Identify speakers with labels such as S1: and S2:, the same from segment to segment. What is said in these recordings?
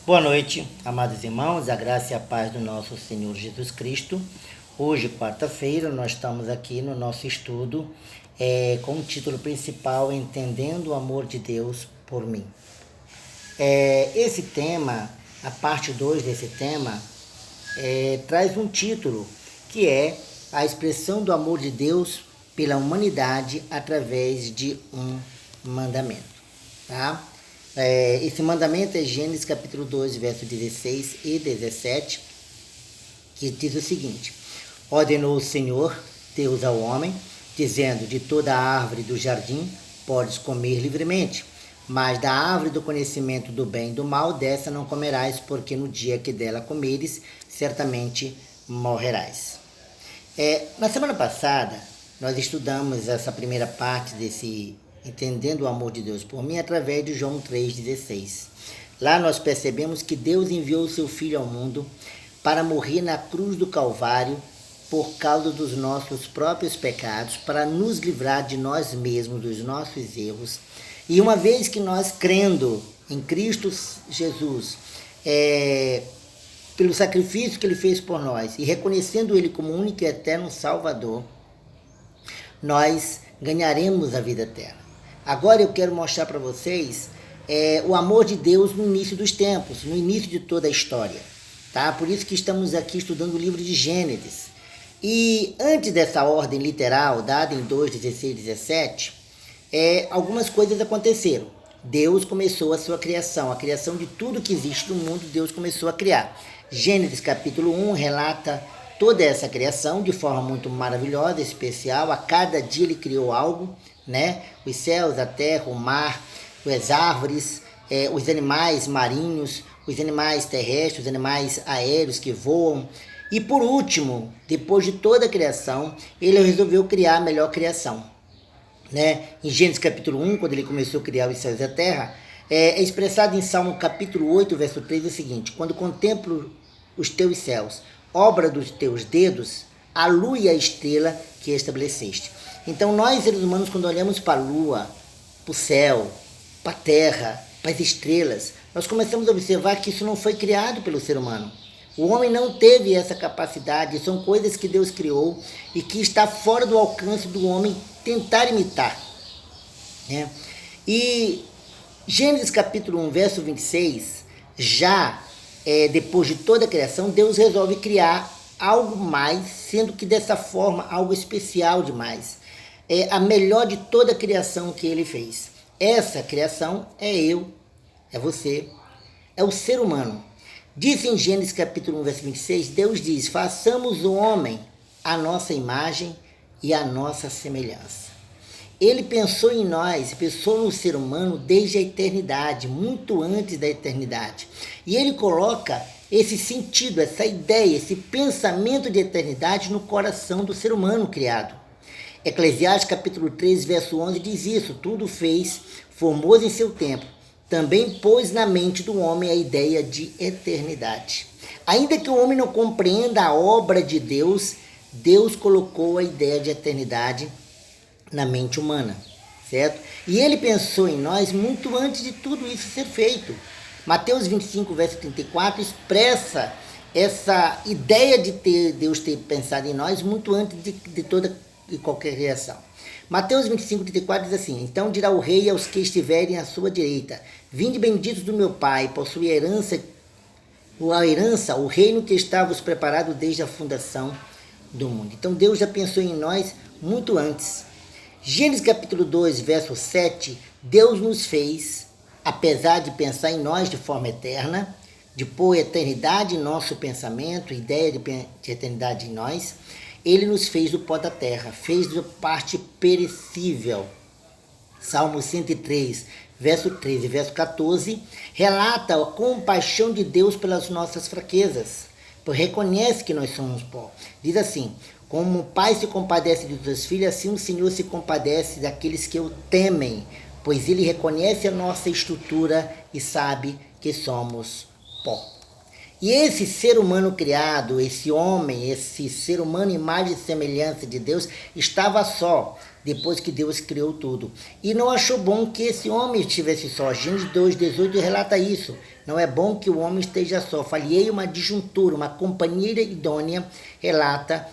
S1: Boa noite, amados irmãos, a graça e a paz do nosso Senhor Jesus Cristo. Hoje, quarta-feira, nós estamos aqui no nosso estudo com o título principal, Entendendo o Amor de Deus por Mim. Esse tema, a parte 2 desse tema, traz um título que é a expressão do amor de Deus pela humanidade através de um mandamento, tá? Esse mandamento é Gênesis capítulo 2, versos 16 e 17, que diz o seguinte: ordenou o Senhor Deus ao homem, dizendo: de toda a árvore do jardim podes comer livremente, mas da árvore do conhecimento do bem e do mal, dessa não comerás, porque no dia que dela comeres, certamente morrerás. Na semana passada, nós estudamos essa primeira parte desse Entendendo o Amor de Deus por Mim através de João 3,16. Lá nós percebemos que Deus enviou o seu Filho ao mundo para morrer na cruz do Calvário por causa dos nossos próprios pecados, para nos livrar de nós mesmos, dos nossos erros. E uma vez que nós, crendo em Cristo Jesus, pelo sacrifício que Ele fez por nós, e reconhecendo Ele como único e eterno Salvador, nós ganharemos a vida eterna. Agora eu quero mostrar para vocês o amor de Deus no início dos tempos, no início de toda a história. Tá? Por isso que estamos aqui estudando o livro de Gênesis. E antes dessa ordem literal, dada em 2, 16 e 17, algumas coisas aconteceram. Deus começou a sua criação, a criação de tudo que existe no mundo, Deus começou a criar. Gênesis capítulo 1 relata toda essa criação de forma muito maravilhosa, especial. A cada dia Ele criou algo, né? Os céus, a terra, o mar, as árvores, os animais marinhos, os animais terrestres, os animais aéreos que voam. E por último, depois de toda a criação, Ele resolveu criar a melhor criação, né? Em Gênesis capítulo 1, quando Ele começou a criar os céus e a terra, é expressado em Salmo capítulo 8, verso 3, o seguinte: quando contemplo os teus céus, obra dos teus dedos, a lua e a estrela que estabeleceste. Então nós, seres humanos, quando olhamos para a lua, para o céu, para a terra, para as estrelas, nós começamos a observar que isso não foi criado pelo ser humano. O homem não teve essa capacidade, são coisas que Deus criou e que está fora do alcance do homem tentar imitar, né? E Gênesis capítulo 1, verso 26, já depois de toda a criação, Deus resolve criar algo mais, sendo que dessa forma algo especial demais. É a melhor de toda a criação que Ele fez. Essa criação é eu, é você, é o ser humano. Diz em Gênesis capítulo 1, verso 26, Deus diz: façamos o homem à nossa imagem e à nossa semelhança. Ele pensou em nós, pensou no ser humano desde a eternidade, muito antes da eternidade. E Ele coloca esse sentido, essa ideia, esse pensamento de eternidade no coração do ser humano criado. Eclesiastes capítulo 3, verso 11 diz isso: tudo fez formoso em seu tempo, também pôs na mente do homem a ideia de eternidade. Ainda que o homem não compreenda a obra de Deus, Deus colocou a ideia de eternidade na mente humana, certo? E Ele pensou em nós muito antes de tudo isso ser feito. Mateus 25, verso 34, expressa essa ideia de Deus ter pensado em nós muito antes de toda e qualquer criação. Mateus 25, 34 diz assim: então dirá o rei aos que estiverem à sua direita: vinde benditos do meu Pai, possui a herança, o reino que estava preparado desde a fundação do mundo. Então Deus já pensou em nós muito antes. Gênesis capítulo 2, verso 7, Deus nos fez, apesar de pensar em nós de forma eterna, de pôr eternidade em nosso pensamento, ideia de eternidade em nós, Ele nos fez do pó da terra, fez da parte perecível. Salmo 103, verso 13 e verso 14, relata a compaixão de Deus pelas nossas fraquezas, pois reconhece que nós somos pó. Diz assim: como o pai se compadece de seus filhos, assim o Senhor se compadece daqueles que o temem, pois Ele reconhece a nossa estrutura e sabe que somos pó. E esse ser humano criado, esse homem, esse ser humano imagem e semelhança de Deus, estava só. depois que Deus criou tudo. E não achou bom que esse homem estivesse só. Gênesis 2:18 relata isso. Não é bom que o homem esteja só. Falhei uma disjuntura, uma companheira idônea, relata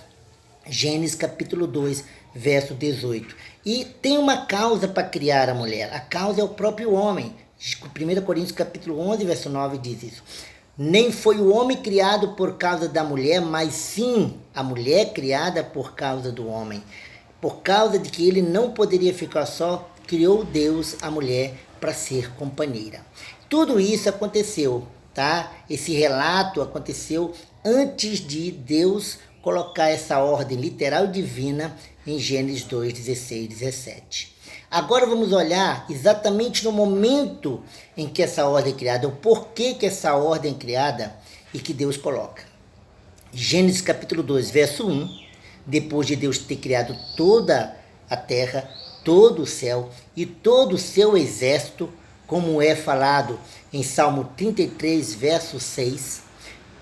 S1: Gênesis capítulo 2, verso 18. E tem uma causa para criar a mulher. A causa é o próprio homem. 1 Coríntios capítulo 11, verso 9 diz isso. Nem foi o homem criado por causa da mulher, mas sim a mulher criada por causa do homem. Por causa de que ele não poderia ficar só, criou Deus a mulher para ser companheira. Tudo isso aconteceu, tá? Esse relato aconteceu antes de Deus colocar essa ordem literal divina em Gênesis 2, 16, 17. Agora vamos olhar exatamente no momento em que essa ordem é criada, o porquê que essa ordem é criada e que Deus coloca. Gênesis capítulo 2, verso 1, depois de Deus ter criado toda a terra, todo o céu e todo o seu exército, como é falado em Salmo 33, verso 6,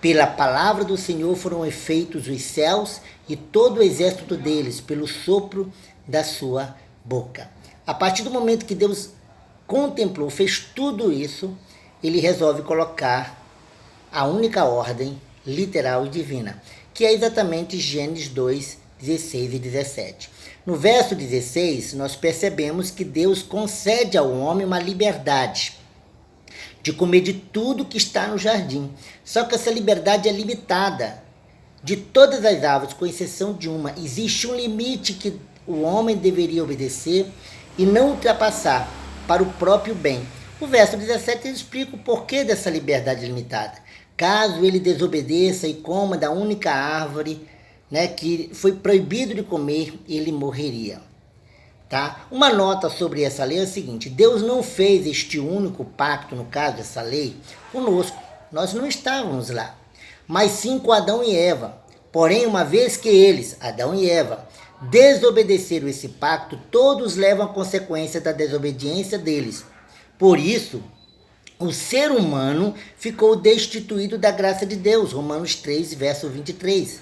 S1: pela palavra do Senhor foram feitos os céus e todo o exército deles, pelo sopro da sua boca. A partir do momento que Deus contemplou, fez tudo isso, ele resolve colocar a única ordem literal e divina, que é exatamente Gênesis 2, 16 e 17. No verso 16, nós percebemos que Deus concede ao homem uma liberdade de comer de tudo que está no jardim. Só que essa liberdade é limitada. De todas as árvores, com exceção de uma, existe um limite que o homem deveria obedecer e não ultrapassar para o próprio bem. O verso 17 explica o porquê dessa liberdade limitada. Caso ele desobedeça e coma da única árvore, que foi proibido de comer, ele morreria. Tá? Uma nota sobre essa lei é o seguinte: Deus não fez este único pacto, no caso dessa lei, conosco. Nós não estávamos lá, mas sim com Adão e Eva. Porém, uma vez que eles, Adão e Eva, desobedeceram esse pacto, todos levam a consequência da desobediência deles. Por isso, o ser humano ficou destituído da graça de Deus. Romanos 3, verso 23.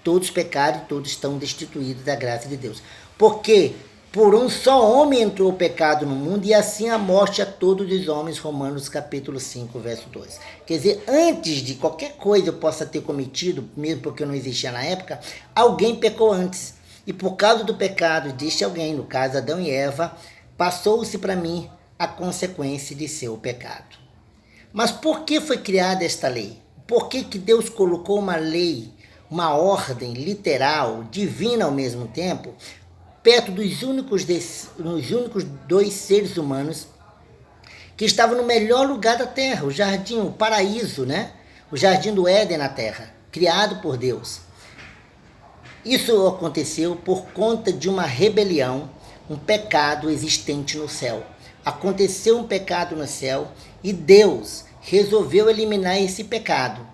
S1: Todos pecaram e todos estão destituídos da graça de Deus. Porque por um só homem entrou o pecado no mundo e assim a morte a todos os homens. Romanos capítulo 5, verso 2. Quer dizer, antes de qualquer coisa eu possa ter cometido, mesmo porque eu não existia na época, alguém pecou antes. E por causa do pecado deste alguém, no caso Adão e Eva, passou-se para mim a consequência de seu pecado. Mas por que foi criada esta lei? Por que Deus colocou uma lei, uma ordem literal, divina ao mesmo tempo, perto dos únicos dois seres humanos que estavam no melhor lugar da terra, o jardim, o paraíso, O jardim do Éden na terra, criado por Deus. Isso aconteceu por conta de uma rebelião, um pecado existente no céu. Aconteceu um pecado no céu e Deus resolveu eliminar esse pecado.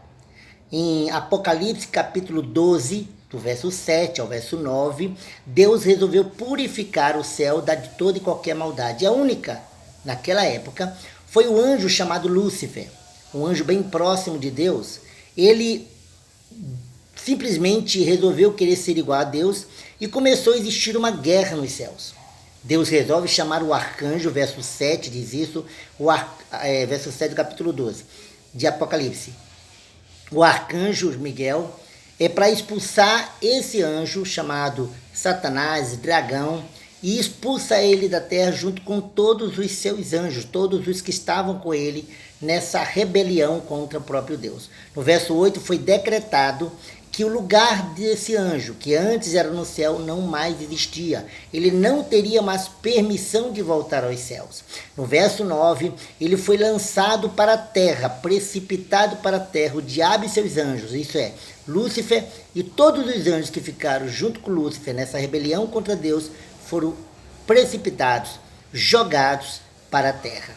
S1: Em Apocalipse capítulo 12, do verso 7 ao verso 9, Deus resolveu purificar o céu de toda e qualquer maldade. A única, naquela época, foi o anjo chamado Lúcifer, um anjo bem próximo de Deus. Ele simplesmente resolveu querer ser igual a Deus e começou a existir uma guerra nos céus. Deus resolve chamar o arcanjo, verso 7 diz isso, verso 7 do capítulo 12 de Apocalipse. O arcanjo Miguel é para expulsar esse anjo chamado Satanás, dragão, e expulsa ele da terra junto com todos os seus anjos, todos os que estavam com ele nessa rebelião contra o próprio Deus. No verso 8 foi decretado que o lugar desse anjo, que antes era no céu, não mais existia. Ele não teria mais permissão de voltar aos céus. No verso 9, ele foi lançado para a terra, precipitado para a terra, o diabo e seus anjos, isso é, Lúcifer e todos os anjos que ficaram junto com Lúcifer nessa rebelião contra Deus, foram precipitados, jogados para a terra,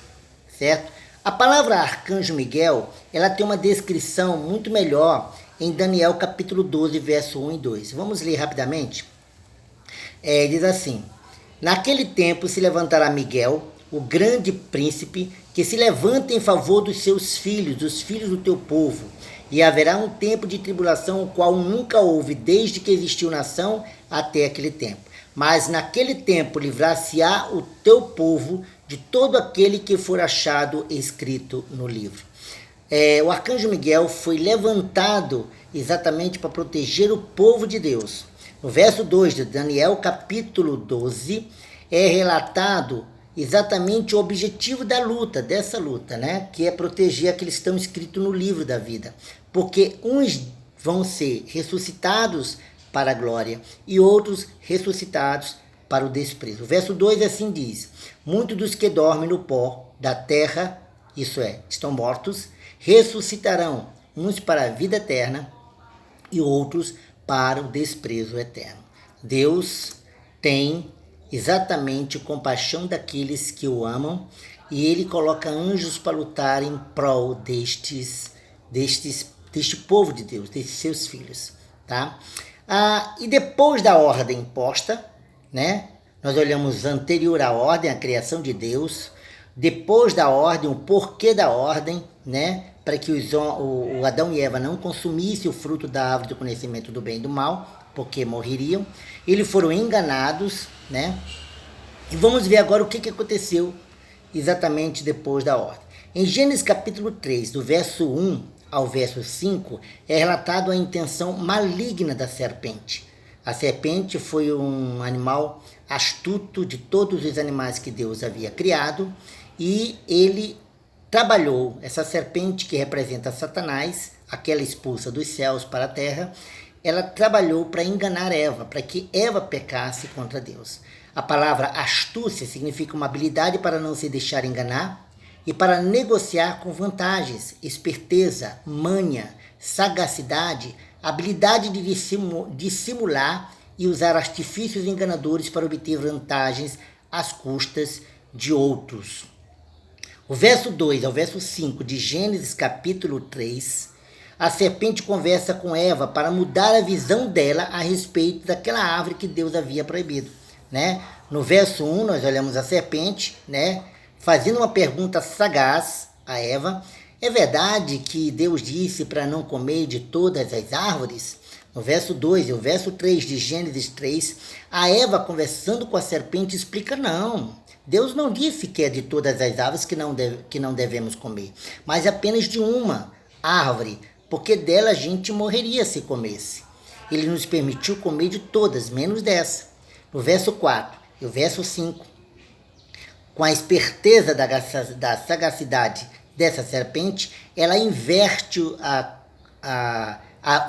S1: certo? A palavra arcanjo Miguel, ela tem uma descrição muito melhor em Daniel capítulo 12, verso 1 e 2. Vamos ler rapidamente? Diz assim: naquele tempo se levantará Miguel, o grande príncipe, que se levanta em favor dos seus filhos, dos filhos do teu povo, e haverá um tempo de tribulação, o qual nunca houve desde que existiu nação até aquele tempo. mas naquele tempo livrar-se-á o teu povo de todo aquele que for achado escrito no livro. O arcanjo Miguel foi levantado exatamente para proteger o povo de Deus. No verso 2 de Daniel, capítulo 12, é relatado exatamente o objetivo dessa luta, né? Que é proteger aqueles que estão escritos no livro da vida. Porque uns vão ser ressuscitados para a glória e outros ressuscitados para o desprezo. O verso 2 assim diz: muitos dos que dormem no pó da terra, isso é, estão mortos, ressuscitarão, uns para a vida eterna e outros para o desprezo eterno. Deus tem exatamente compaixão daqueles que o amam e ele coloca anjos para lutar em prol deste povo de Deus, destes seus filhos, tá? E depois da ordem posta, né? Nós olhamos anterior à ordem, a criação de Deus. Depois da ordem, o porquê da ordem, né? Para que o Adão e Eva não consumissem o fruto da árvore do conhecimento do bem e do mal, porque morreriam. Eles foram enganados, né? E vamos ver agora o que aconteceu exatamente depois da ordem. Em Gênesis capítulo 3, do verso 1 ao verso 5, é relatado a intenção maligna da serpente. A serpente foi um animal astuto de todos os animais que Deus havia criado, e ele trabalhou, essa serpente que representa Satanás, aquela expulsa dos céus para a terra, ela trabalhou para enganar Eva, para que Eva pecasse contra Deus. A palavra astúcia significa uma habilidade para não se deixar enganar e para negociar com vantagens, esperteza, manha, sagacidade, habilidade de dissimular e usar artifícios enganadores para obter vantagens às custas de outros. O verso 2 ao verso 5 de Gênesis capítulo 3, a serpente conversa com Eva para mudar a visão dela a respeito daquela árvore que Deus havia proibido, né? No verso 1 nós olhamos a serpente, né, fazendo uma pergunta sagaz a Eva: é verdade que Deus disse para não comer de todas as árvores? No verso 2 e o verso 3 de Gênesis 3, a Eva conversando com a serpente explica: não, Deus não disse que é de todas as árvores que não devemos comer, mas apenas de uma árvore, porque dela a gente morreria se comesse. Ele nos permitiu comer de todas, menos dessa. No verso 4 e o verso 5, com a esperteza da sagacidade dessa serpente, ela inverte o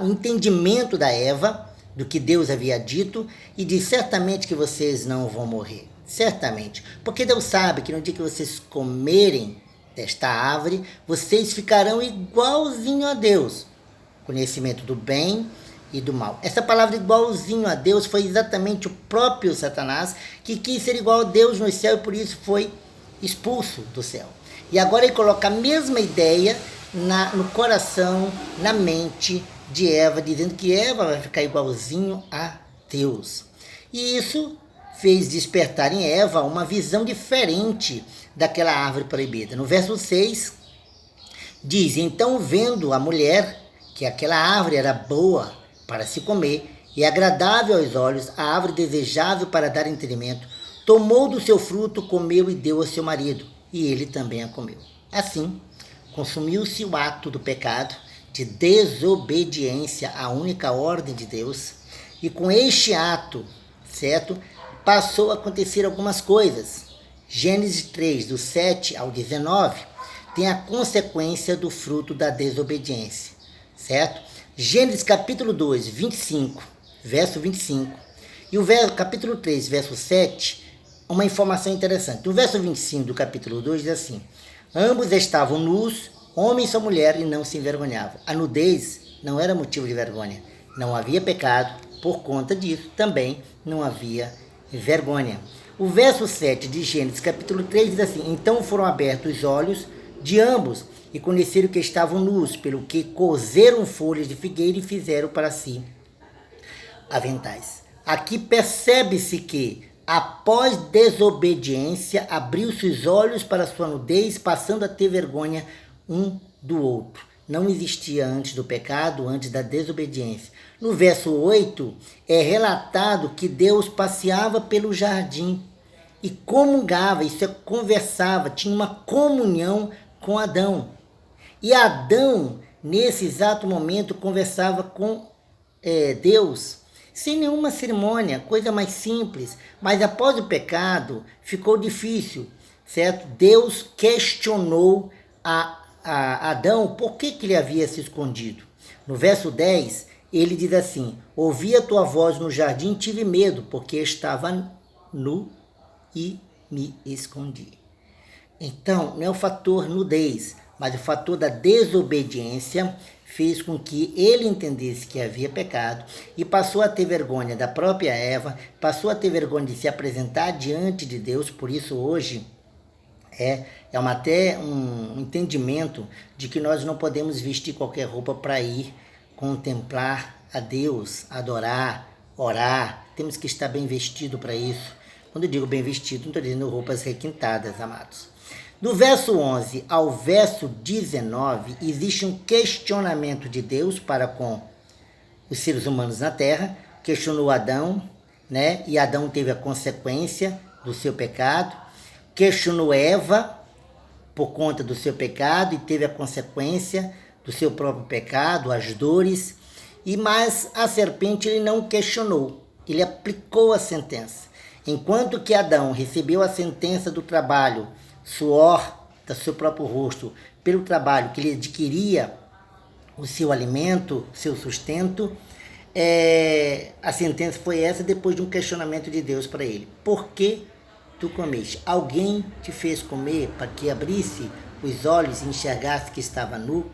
S1: entendimento da Eva do que Deus havia dito e diz: certamente que vocês não vão morrer. Certamente. Porque Deus sabe que no dia que vocês comerem desta árvore, vocês ficarão igualzinho a Deus. Conhecimento do bem e do mal. Essa palavra igualzinho a Deus foi exatamente o próprio Satanás que quis ser igual a Deus no céu e por isso foi expulso do céu. E agora ele coloca a mesma ideia no coração, na mente de Eva, dizendo que Eva vai ficar igualzinho a Deus. E isso fez despertar em Eva uma visão diferente daquela árvore proibida. No verso 6 diz: então, vendo a mulher que aquela árvore era boa para se comer e agradável aos olhos, a árvore desejável para dar entendimento, tomou do seu fruto, comeu e deu ao seu marido, e ele também a comeu. Assim, consumiu-se o ato do pecado de desobediência à única ordem de Deus, e com este ato, certo, passou a acontecer algumas coisas. Gênesis 3, do 7 ao 19, tem a consequência do fruto da desobediência, certo? Gênesis capítulo 2, 25, verso 25, e o capítulo 3, verso 7, uma informação interessante. No verso 25 do capítulo 2 diz assim: ambos estavam nus, homem e sua mulher, e não se envergonhavam. A nudez não era motivo de vergonha. Não havia pecado, por conta disso também não havia vergonha. O verso 7 de Gênesis capítulo 3 diz assim: então foram abertos os olhos de ambos e conheceram que estavam nus, pelo que coseram folhas de figueira e fizeram para si aventais. Aqui percebe-se que, após desobediência, abriu-se os olhos para sua nudez, passando a ter vergonha um do outro. não existia antes do pecado, antes da desobediência. No verso 8, é relatado que Deus passeava pelo jardim e comungava, isso é, conversava, tinha uma comunhão com Adão. E Adão, nesse exato momento, conversava com Deus, sem nenhuma cerimônia, coisa mais simples. Mas após o pecado, ficou difícil, certo? Deus questionou a Adão por que ele havia se escondido. No verso 10, ele diz assim: ouvi a tua voz no jardim, tive medo, porque estava nu e me escondi. Então, não é o fator nudez, mas o fator da desobediência fez com que ele entendesse que havia pecado e passou a ter vergonha da própria Eva, passou a ter vergonha de se apresentar diante de Deus. Por isso hoje até um entendimento de que nós não podemos vestir qualquer roupa para ir contemplar a Deus, adorar, orar. Temos que estar bem vestido para isso. Quando eu digo bem vestido, não estou dizendo roupas requintadas, amados. Do verso 11 ao verso 19, existe um questionamento de Deus para com os seres humanos na terra. Questionou Adão, né? E Adão teve a consequência do seu pecado. Questionou Eva por conta do seu pecado e teve a consequência do seu próprio pecado, as dores. Mas a serpente ele não questionou, ele aplicou a sentença. Enquanto que Adão recebeu a sentença do trabalho, suor do seu próprio rosto, pelo trabalho que ele adquiria o seu alimento, seu sustento, a sentença foi essa depois de um questionamento de Deus para ele. Por que tu comeste? Alguém te fez comer para que abrisse os olhos e enxergasse que estava nu?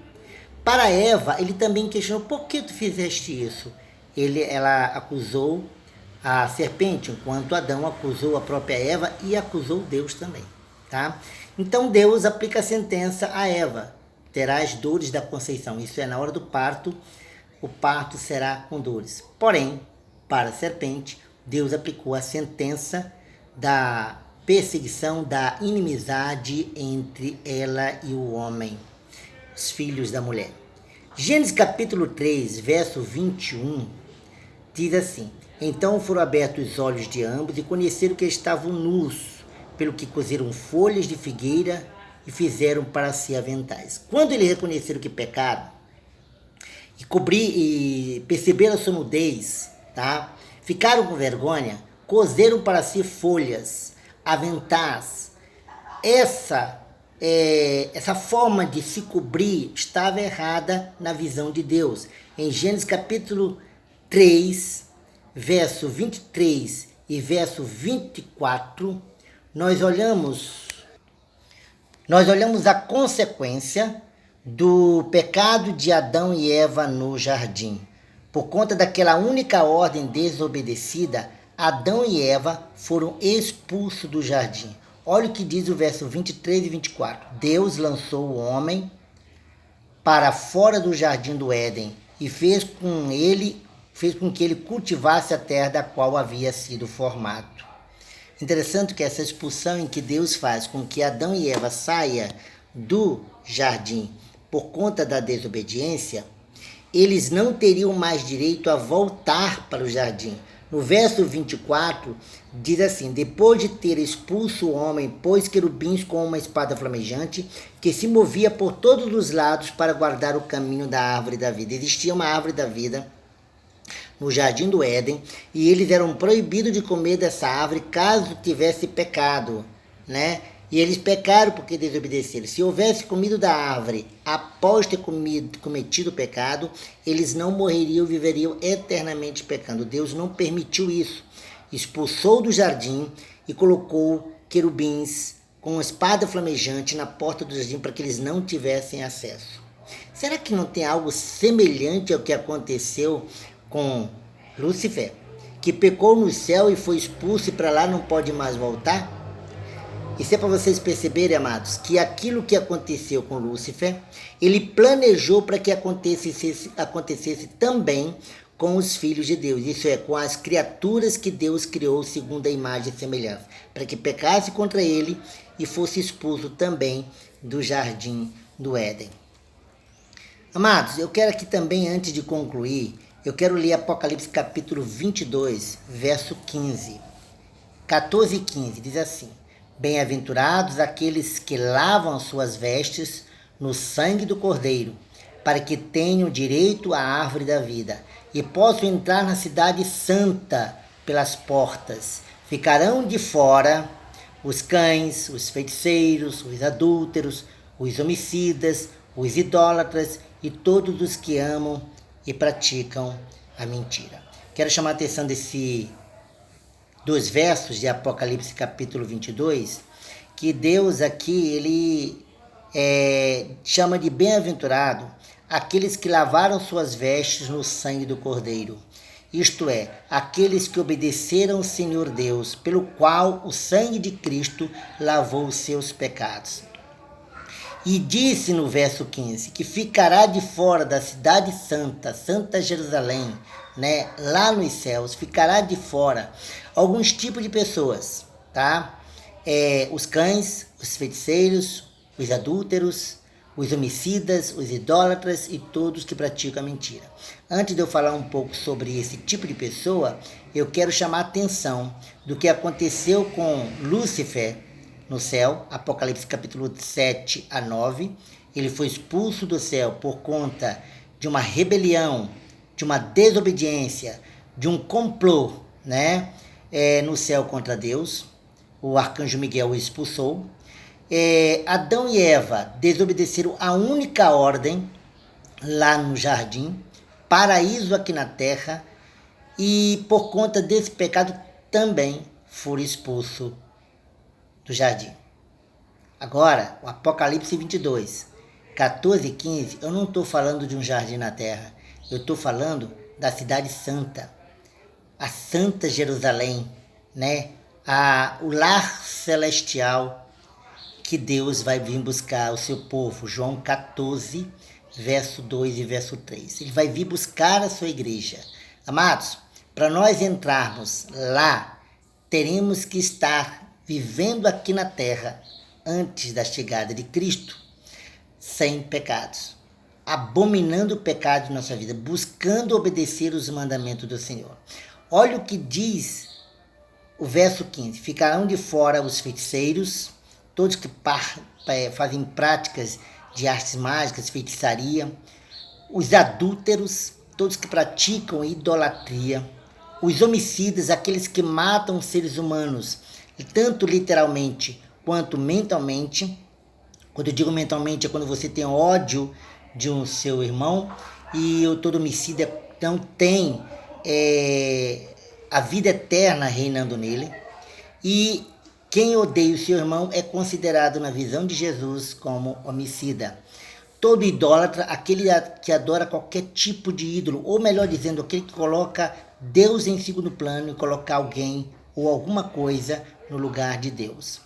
S1: Para Eva, ele também questionou: por que tu fizeste isso? Ela acusou a serpente, enquanto Adão acusou a própria Eva e acusou Deus também. Tá? Então Deus aplica a sentença a Eva: terás dores da conceição. Isso é, na hora do parto, o parto será com dores. Porém, para a serpente, Deus aplicou a sentença da perseguição, da inimizade entre ela e o homem, os filhos da mulher. Gênesis capítulo 3, verso 21, diz assim: então foram abertos os olhos de ambos e conheceram que estavam nus, pelo que cozeram folhas de figueira e fizeram para si aventais. Quando eles reconheceram que pecaram e perceberam a sua nudez, tá? Ficaram com vergonha, cozeram para si folhas, aventais. Essa forma de se cobrir estava errada na visão de Deus. Em Gênesis capítulo 3, verso 23 e verso 24, nós olhamos a consequência do pecado de Adão e Eva no jardim. Por conta daquela única ordem desobedecida, Adão e Eva foram expulsos do jardim. Olha o que diz o verso 23 e 24. Deus lançou o homem para fora do jardim do Éden e fez com que ele cultivasse a terra da qual havia sido formado. Interessante que essa expulsão em que Deus faz com que Adão e Eva saiam do jardim por conta da desobediência, eles não teriam mais direito a voltar para o jardim. No verso 24, diz assim: depois de ter expulso o homem, pôs querubins com uma espada flamejante, que se movia por todos os lados para guardar o caminho da árvore da vida. Existia uma árvore da vida no jardim do Éden, e eles eram proibidos de comer dessa árvore caso tivesse pecado, né? E eles pecaram porque desobedeceram. Se houvesse comido da árvore após ter cometido o pecado, eles não morreriam, viveriam eternamente pecando. Deus não permitiu isso. Expulsou do jardim e colocou querubins com uma espada flamejante na porta do jardim para que eles não tivessem acesso. Será que não tem algo semelhante ao que aconteceu com Lúcifer, que pecou no céu e foi expulso e para lá não pode mais voltar? Isso é para vocês perceberem, amados, que aquilo que aconteceu com Lúcifer, ele planejou para que acontecesse também com os filhos de Deus. Isso é, com as criaturas que Deus criou segundo a imagem e semelhança, para que pecasse contra ele e fosse expulso também do jardim do Éden. Amados, eu quero aqui também, antes de concluir, eu quero ler Apocalipse capítulo 22, verso 15. 14 e 15, diz assim: Bem-aventurados aqueles que lavam suas vestes no sangue do Cordeiro, para que tenham direito à árvore da vida e possam entrar na cidade santa pelas portas. Ficarão de fora os cães, os feiticeiros, os adúlteros, os homicidas, os idólatras e todos os que amam e praticam a mentira. Quero chamar a atenção desses dois versos de Apocalipse capítulo 22, que Deus aqui, ele chama de bem-aventurado aqueles que lavaram suas vestes no sangue do Cordeiro. Isto é, aqueles que obedeceram ao Senhor Deus, pelo qual o sangue de Cristo lavou os seus pecados. E disse no verso 15, que ficará de fora da cidade santa, Santa Jerusalém, né, lá nos céus, ficará de fora alguns tipos de pessoas, tá? Os cães, os feiticeiros, os adúlteros, os homicidas, os idólatras e todos que praticam a mentira. Antes de eu falar um pouco sobre esse tipo de pessoa, eu quero chamar a atenção do que aconteceu com Lúcifer no céu, Apocalipse capítulo 7 a 9. Ele foi expulso do céu por conta de uma rebelião, de uma desobediência, de um complô, né? No céu contra Deus. O arcanjo Miguel o expulsou. Adão e Eva desobedeceram a única ordem lá no jardim, paraíso aqui na terra, e por conta desse pecado também foram expulsos do jardim. Agora, o Apocalipse 22, 14 e 15, eu não estou falando de um jardim na terra, eu estou falando da cidade santa, a Santa Jerusalém, né? O lar celestial que Deus vai vir buscar o seu povo. João 14, verso 2 e verso 3. Ele vai vir buscar a sua igreja. Amados, para nós entrarmos lá, teremos que estar vivendo aqui na terra antes da chegada de Cristo, sem pecados, abominando o pecado de nossa vida, buscando obedecer os mandamentos do Senhor. Olha o que diz o verso 15. Ficarão de fora os feiticeiros, todos que fazem práticas de artes mágicas, feitiçaria, os adúlteros, todos que praticam idolatria, os homicidas, aqueles que matam seres humanos, tanto literalmente quanto mentalmente. Quando eu digo mentalmente, é quando você tem ódio de um seu irmão, e todo homicida não tem a vida eterna reinando nele. E quem odeia o seu irmão é considerado, na visão de Jesus, como homicida. Todo idólatra, aquele que adora qualquer tipo de ídolo, ou melhor dizendo, aquele que coloca Deus em segundo plano e coloca alguém ou alguma coisa no lugar de Deus.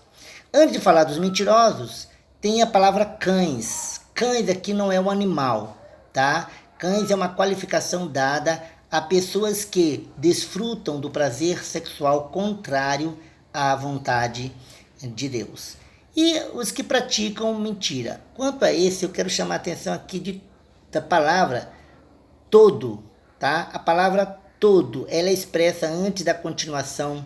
S1: Antes de falar dos mentirosos, tem a palavra cães. Cães aqui não é um animal, tá? Cães é uma qualificação dada a pessoas que desfrutam do prazer sexual contrário à vontade de Deus. E os que praticam mentira. Quanto a esse, eu quero chamar a atenção aqui da palavra todo, tá? A palavra todo, ela é expressa antes da continuação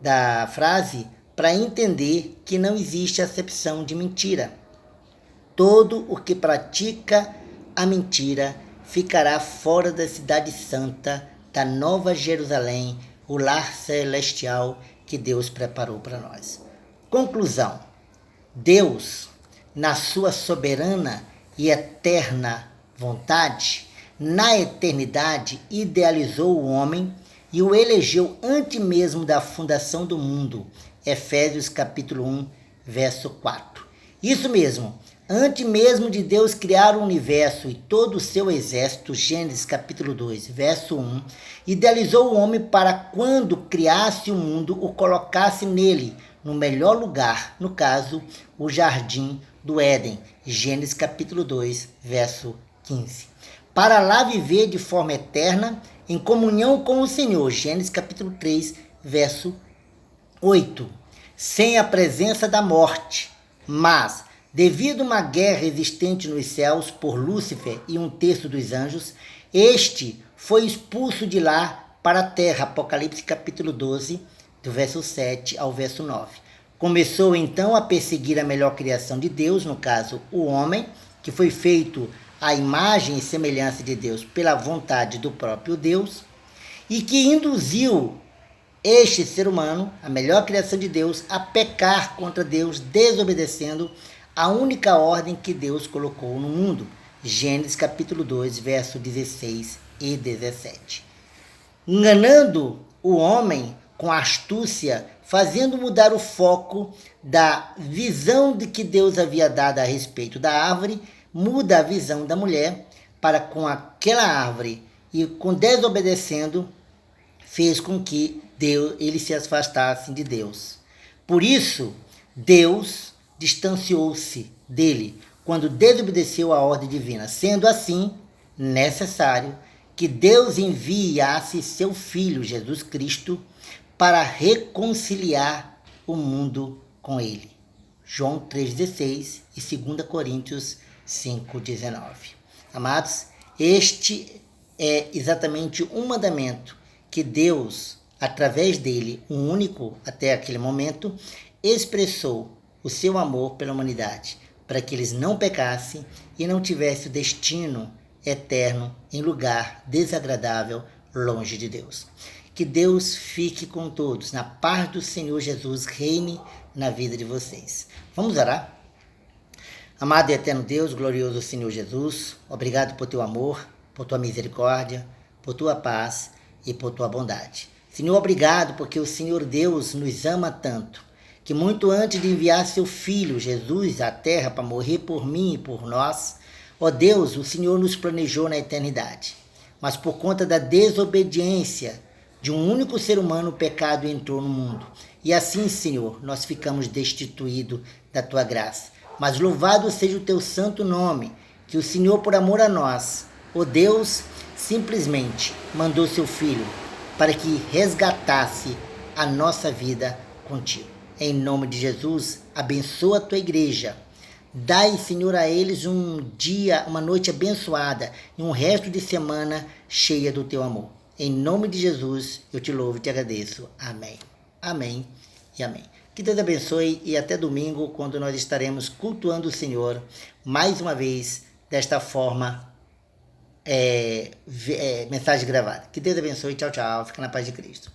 S1: da frase para entender que não existe acepção de mentira. Todo o que pratica a mentira ficará fora da cidade santa, da Nova Jerusalém, o lar celestial que Deus preparou para nós. Conclusão: Deus, na sua soberana e eterna vontade, na eternidade idealizou o homem e o elegeu antes mesmo da fundação do mundo. Efésios capítulo 1, verso 4. Isso mesmo, antes mesmo de Deus criar o universo e todo o seu exército, Gênesis capítulo 2, verso 1, idealizou o homem para quando criasse o mundo, o colocasse nele, no melhor lugar, no caso, o jardim do Éden, Gênesis capítulo 2, verso 15. Para lá viver de forma eterna, em comunhão com o Senhor, Gênesis capítulo 3, verso 8. Sem a presença da morte, mas Devido a uma guerra existente nos céus por Lúcifer e um terço dos anjos, este foi expulso de lá para a terra. Apocalipse capítulo 12, do verso 7 ao verso 9. Começou então a perseguir a melhor criação de Deus, no caso o homem, que foi feito à imagem e semelhança de Deus pela vontade do próprio Deus, e que induziu este ser humano, a melhor criação de Deus, a pecar contra Deus, desobedecendo a única ordem que Deus colocou no mundo. Gênesis capítulo 2, verso 16 e 17. Enganando o homem com astúcia, fazendo mudar o foco da visão de que Deus havia dado a respeito da árvore, muda a visão da mulher para com aquela árvore e, com desobedecendo, fez com que ele se afastasse de Deus. Por isso, Deus distanciou-se dele quando desobedeceu a ordem divina. Sendo assim, necessário que Deus enviasse seu Filho, Jesus Cristo, para reconciliar o mundo com ele. João 3,16 e 2 Coríntios 5,19. Amados, este é exatamente um mandamento que Deus, através dele, um único até aquele momento, expressou o seu amor pela humanidade, para que eles não pecassem e não tivessem o destino eterno em lugar desagradável, longe de Deus. Que Deus fique com todos, na paz do Senhor Jesus reine na vida de vocês. Vamos orar? Amado e eterno Deus, glorioso Senhor Jesus, obrigado por teu amor, por tua misericórdia, por tua paz e por tua bondade. Senhor, obrigado porque o Senhor Deus nos ama tanto, que muito antes de enviar seu Filho, Jesus, à terra para morrer por mim e por nós, ó Deus, o Senhor nos planejou na eternidade. Mas por conta da desobediência de um único ser humano, o pecado entrou no mundo. E assim, Senhor, nós ficamos destituídos da tua graça. Mas louvado seja o teu santo nome, que o Senhor, por amor a nós, ó Deus, simplesmente mandou seu Filho para que resgatasse a nossa vida contigo. Em nome de Jesus, abençoa a tua igreja. Dai, Senhor, a eles um dia, uma noite abençoada e um resto de semana cheia do teu amor. Em nome de Jesus, eu te louvo e te agradeço. Amém. Amém e amém. Que Deus abençoe e até domingo, quando nós estaremos cultuando o Senhor mais uma vez, desta forma, mensagem gravada. Que Deus abençoe. Tchau, tchau. Fica na paz de Cristo.